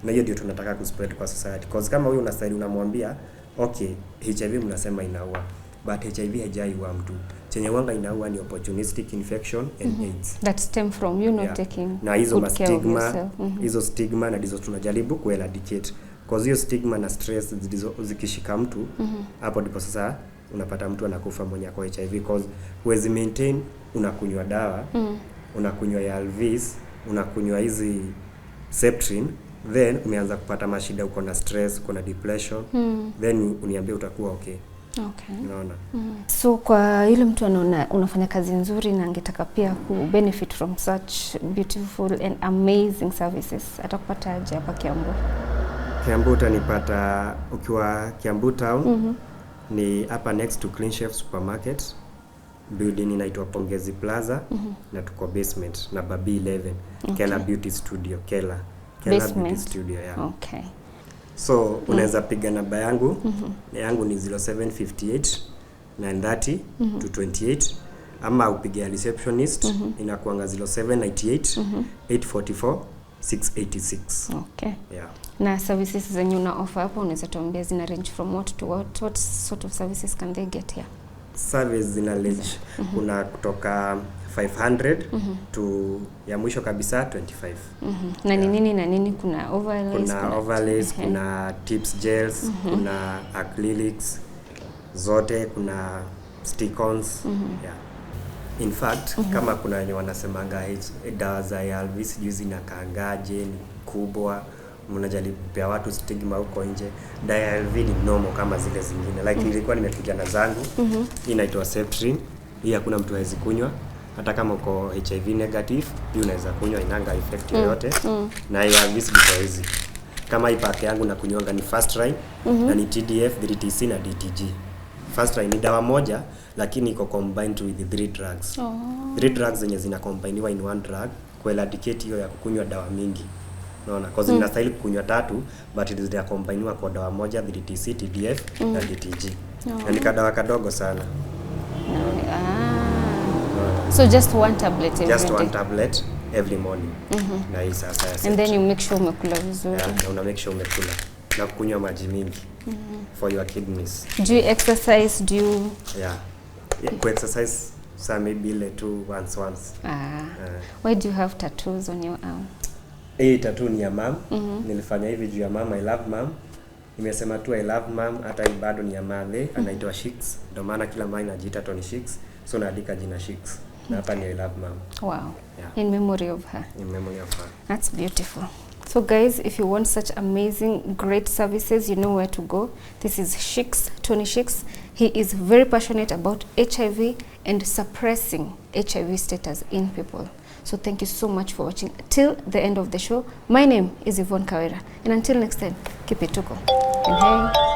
Na hiyo ndio tunataka kuspread kwa society. Because kama huyo unastahili unamwambia, okay, HIV mnasema inaua, but HIV haijaua mtu. Chenye wanga inaua ni opportunistic infection and AIDS. That stem from you not taking na hizo good care of yourself. Hizo stigma na hizo tunajaribu kueradicate. Because hiyo stigma na stress zikishika mtu, hapo ndipo sasa unapata mtu anakufa mwenye kwa HIV, because huwezi maintain unakunywa dawa, unakunywa ARVs, unakunywa hizi Septrin, then umeanza kupata mashida, uko na stress, uko na depression, then uniambie utakuwa okay. Okay. Unaona? So kwa yule mtu anaona unafanya kazi nzuri na angetaka pia ku benefit from such beautiful and amazing services, atakupata aje hapa Kiambu? Kiambu utanipata ukiwa Kiambu town, ni hapa next to Clean Chef Supermarket, building inaitwa Pongezi Plaza, na tuko basement na Babi 11, Kela Beauty Studio, Kela Beauty Studio, yeah. Okay. So unaweza piga namba yangu, yangu ni 0758 930 228, ama upige receptionist, inakuanga 0798 844 686. Okay. Yeah. Na services zenye una offer hapo unaweza tuambia zina range from what to what sort of services can they get here? Service zina range kuna kutoka 500 to ya mwisho kabisa 25. Na ni nini na nini? Kuna overlays, kuna tips gels, kuna acrylics zote, kuna stick-ons. Yeah. In fact, kama kuna wenye wanasemanga dawa za ARVs juzi na kaangaje ni kubwa, mnajaribu pia watu stigma huko nje. ARV ni normal kama zile zingine. Like nilikuwa nimepiga na zangu, hii inaitwa Septrin. Hii hakuna mtu hawezi kunywa. Hata kama uko HIV negative, hii unaweza kunywa, inanga effect yoyote. Na ARVs before hizi. Kama hii pack yangu na kunywanga ni First Line, na ni TDF, 3TC na DTG. First Line ni dawa moja lakini iko combined with 3 drugs. 3 drugs zenye zina combiniwa in one drug kueradicate hiyo ya kukunywa dawa mingi. Unaona, cause inastahili kukunywa 3 but it is combiniwa kwa dawa moja, 3TC, TDF na DTG. Na ni kadawa kadogo sana. So just one tablet every day? Just one tablet every morning. Na hii sasa ya and then you make sure umekula vizuri. Yeah, na una make sure umekula na kunywa maji mingi for your kidneys. Do you exercise? Do you? Yeah, ku exercise so maybe ile tu once. Why do you have tattoos on your arm? Hii tattoo ni ya mom. Nilifanya hivi juu ya mom. I love mom. Nimesema tu I love mom, hata hii bado ni ya male, anaitwa Shix. Ndio maana kila mara najiita Tony Shix, so naandika jina Shix. Na hapa ni I love mom. Wow. Yeah. In memory of her. In memory of her. That's beautiful. So guys, if you want such amazing, great services, you know where to go. This is Shix, Tony Shix. He is very passionate about HIV and suppressing HIV status in people. So thank you so much for watching till the end of the show. My name is Yvonne Kawera. And until next time, keep it tuko. And hey.